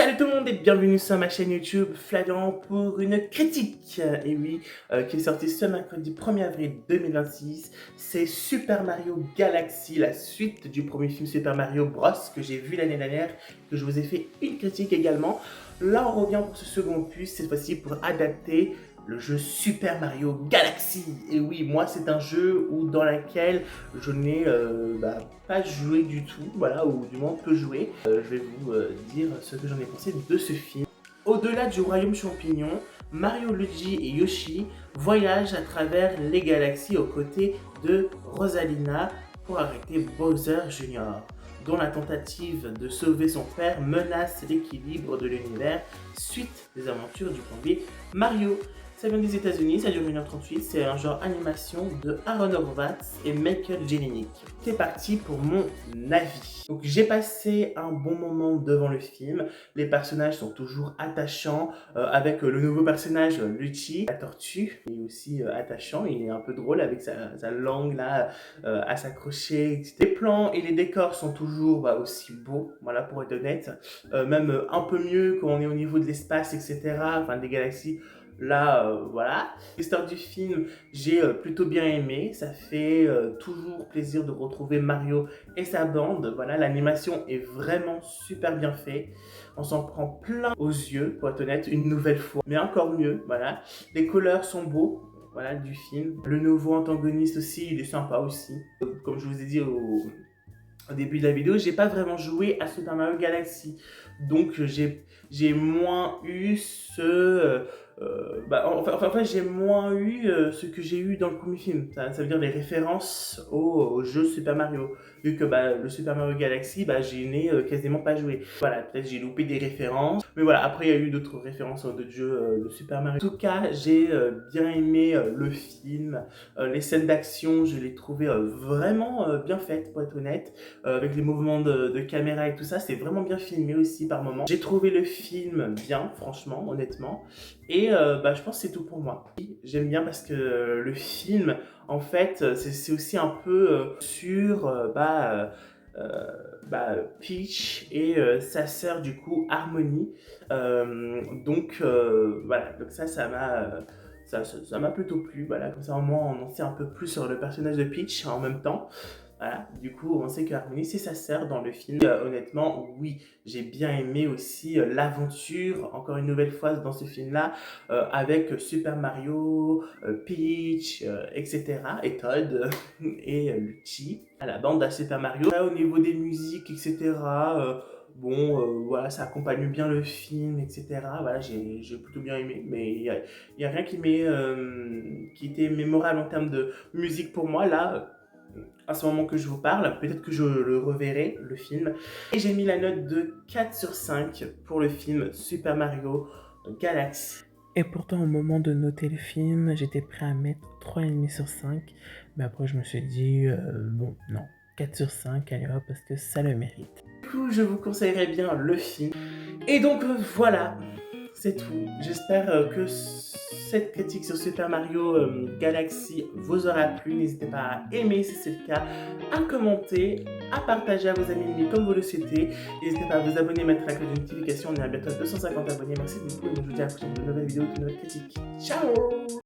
Salut tout le monde et bienvenue sur ma chaîne YouTube Flavian pour une critique, et oui, qui est sortie ce mercredi 1er avril 2026. C'est Super Mario Galaxy, la suite du premier film Super Mario Bros que j'ai vu l'année dernière, que je vous ai fait une critique également. Là on revient pour ce second opus, cette fois-ci pour adapter le jeu Super Mario Galaxy. Et oui, moi c'est un jeu dans lequel je n'ai pas joué du tout, voilà, ou du moins peu joué. Je vais vous dire ce que j'en ai pensé de ce film. Au-delà du royaume champignon, Mario, Luigi et Yoshi voyagent à travers les galaxies aux côtés de Rosalina pour arrêter Bowser Jr., dont la tentative de sauver son père menace l'équilibre de l'univers suite des aventures du premier Mario. Ça vient des États-Unis, ça dure 1h38, c'est un genre animation de Aaron Horvath et Michael Jelenic. C'est parti pour mon avis. Donc j'ai passé un bon moment devant le film, les personnages sont toujours attachants, avec le nouveau personnage Luigi, la tortue, il est aussi attachant, il est un peu drôle avec sa langue là à s'accrocher, etc. Les plans et les décors sont toujours aussi beaux, voilà, pour être honnête, même un peu mieux quand on est au niveau de l'espace, etc., enfin des galaxies. Là, voilà. L'histoire du film, j'ai plutôt bien aimé. Ça fait toujours plaisir de retrouver Mario et sa bande. Voilà, l'animation est vraiment super bien faite. On s'en prend plein aux yeux, pour être honnête, une nouvelle fois. Mais encore mieux, voilà. Les couleurs sont beaux, voilà, du film. Le nouveau antagoniste aussi, il est sympa aussi. Comme je vous ai dit au début de la vidéo, j'ai pas vraiment joué à Super Mario Galaxy. Donc j'ai moins eu j'ai moins eu ce que j'ai eu dans le premier film. Ça veut dire les références au jeu Super Mario. Vu que le Super Mario Galaxy, je n'ai quasiment pas joué. Voilà, peut-être j'ai loupé des références. Mais voilà, après il y a eu d'autres références d'autres jeux de Super Mario. En tout cas, j'ai bien aimé le film. Les scènes d'action, je les trouvais vraiment bien faites, pour être honnête. Avec les mouvements de caméra et tout ça, c'est vraiment bien filmé aussi par moments. J'ai trouvé le film bien, franchement, honnêtement. Et je pense que c'est tout pour moi. J'aime bien parce que le film, en fait, c'est aussi un peu sur Peach et sa sœur, du coup, Harmony. Voilà, donc ça m'a... ça m'a plutôt plu, voilà, comme ça au moins on en sait un peu plus sur le personnage de Peach en même temps. Voilà, du coup, on sait que Harmony, c'est sa sœur dans le film. Honnêtement, oui, j'ai bien aimé aussi l'aventure, encore une nouvelle fois dans ce film-là, avec Super Mario, Peach, etc. Et Todd et Luigi. À la bande à Super Mario. Là, au niveau des musiques, etc., voilà, ça accompagne bien le film, etc. Voilà, j'ai plutôt bien aimé, mais y a rien qui était mémorable en termes de musique pour moi, là. À ce moment que je vous parle, peut-être que je le reverrai, le film. Et j'ai mis la note de 4 sur 5 pour le film Super Mario Galaxy. Et pourtant, au moment de noter le film, j'étais prêt à mettre 3,5 sur 5. Mais après, je me suis dit, bon, non, 4 sur 5, allez hop, parce que ça le mérite. Du coup, je vous conseillerais bien le film. Et donc, voilà, c'est tout. J'espère que cette critique sur Super Mario Galaxy vous aura plu. N'hésitez pas à aimer si c'est le cas, à commenter, à partager à vos amis comme vous le souhaitez. N'hésitez pas à vous abonner, mettre la cloche de notification. On est à bientôt à 250 abonnés. Merci beaucoup et je vous dis à la prochaine de nouvelles vidéos, de nouvelles critiques. Ciao!